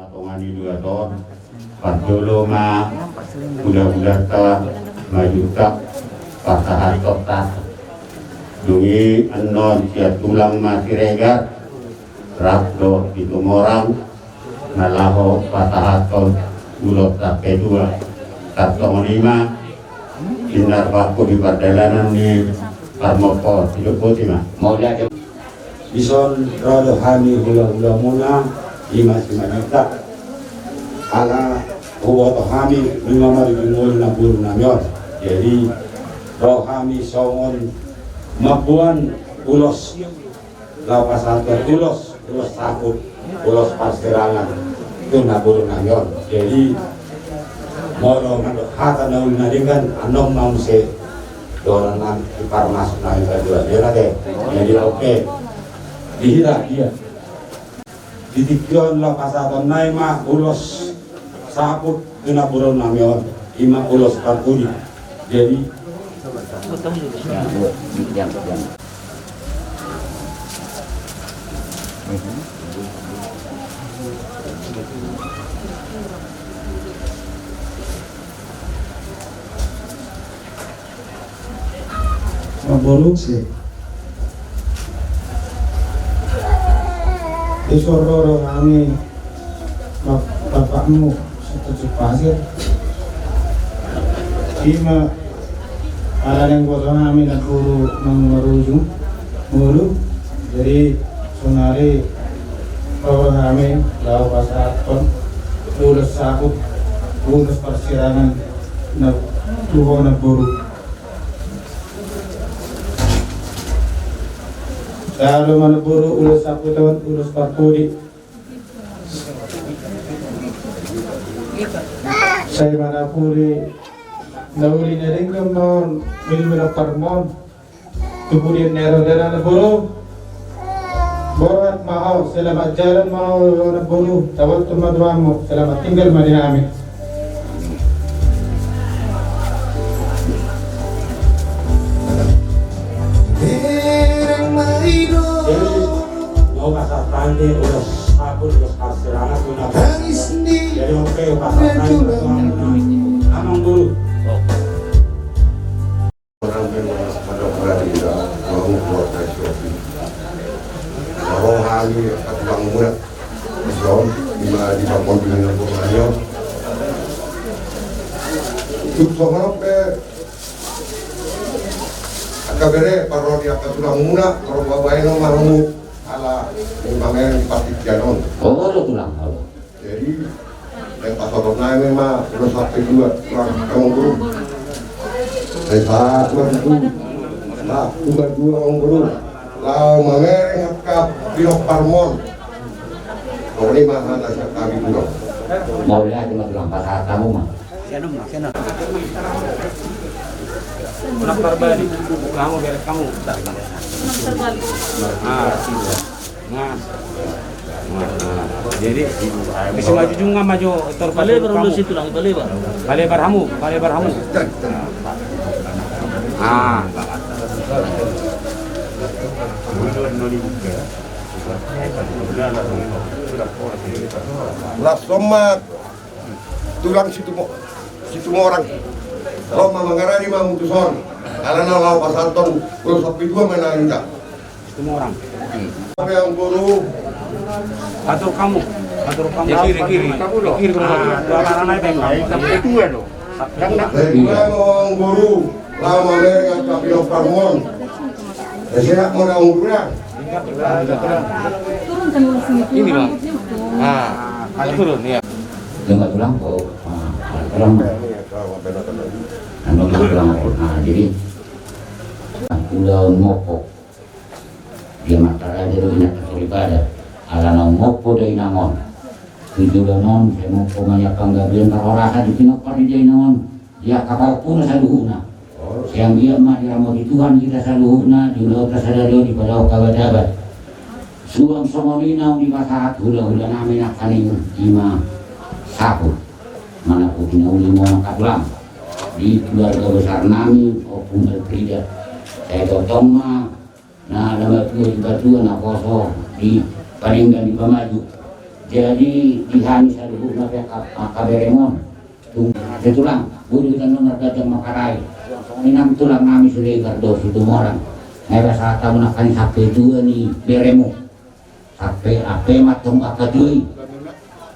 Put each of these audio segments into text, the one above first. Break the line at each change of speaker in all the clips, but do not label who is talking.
matongani 2 ton patolo ma budak-budak ta majuta pasahat totat dungi anon sia tulang mati regat rapdo itu morang nalaho pasahat ton bulot tape 2 tatong 5 sinar baku di perdalanan ni Parmopo hidup putih mah mau dia bison rodo hani hula-hula muna 5 juta ala huwa hami 5.060 namyon jadi rohami songon mabuan ulos lapas antar ulos takut ulos paserangan itu 60 namyon jadi moro hata naun nadingan anom mamse doranan ipar masuk na kedua dia nade jadi oke dihira dia ditikyon la pasatan naima ulos saput kena burung namyon 5 ulos parkudi jadi
Mabolong sih. Isororo kami bapakmu setuju pasir. Ima ada yang kosong kami nak guru mengerujung mulu. Jadi sonari kalau kami lau pasar pun lulus sakut lulus persirangan nak tuh nak guru. Kalau mana buru ulus aku tahun ulus parkudi. Saya mana puri nauli nerengam non mil parmon. Kemudian nero-nero buru. Borat mau selamat jalan mau na buru. Tawat tumadwamu selamat tinggal mari kami.
Tante udah sabun udah paserangan udah jadi oke pasangan amang dulu orang yang pada berada mau buat nasional kalau hari abang muda John di bangun dengan bunganya itu soal pe akabere parodi apa tulang muda kalau bawain mahu ala pameran di Patik Janon.
Oh, lo tulang.
Jadi yang pas orangnya memang udah sampai 2 tulang kamu guru. Saya tuan itu, nah udah 2 orang guru. Lau pameran ngap pilok parmon. Kau ini mah ada siapa kami dulu.
Mau lihat cuma tulang pasar kamu mah.
Siapa? Tulang perbalik. Kamu beres kamu. Jadi bisa maju juga maju
Balebar dulu situ lang, balebar.
Balebar hamu.
Lah somat tulang situ orang. Kalau mengarani mah mutuson. Karena lau pasanton kalau sapi 2 menang enggak.
Semua orang.
Apa yang guru
Atur kamu. Kiri. Karena naik bengkak.
Sampai 2 loh.
Yang guru lama yang tapi yang parmon. Saya mau naung guru ya.
Ini bang. Turun ya.
Enggak tulang kok. Tulang. Anu tulang. Jadi udah mokok. Dia matara dia banyak daripada ala nang mokok dari namon. Itu non saya mokok banyak panggabian terorasa di pinok di jadi namon. Dia kapal pun saluhuna. Yang dia mah dia mau di Tuhan kita saluhuna di ulah tersadar di pada kabat-kabat. Suang somolina di masahat hula-hula namin kaning ima sapu. Mana putina uli mau katulang. Di keluarga besar nami maupun berbeda saya totong mah nah ada batu na koso di paling di pemaju Jadi dihani saluhur nabi kaberemon tulang bulu dan nomor gajah makarai ini tulang nami sudah gardos itu orang nera saat menakan sampai dua nih beremo sampai apa matung akadui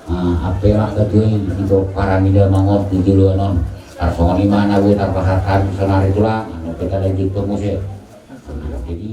apa akadui itu para mida mangot tujuh non tarsong lima nabu tanpa saat senari tulang anu kita lagi temu sih jadi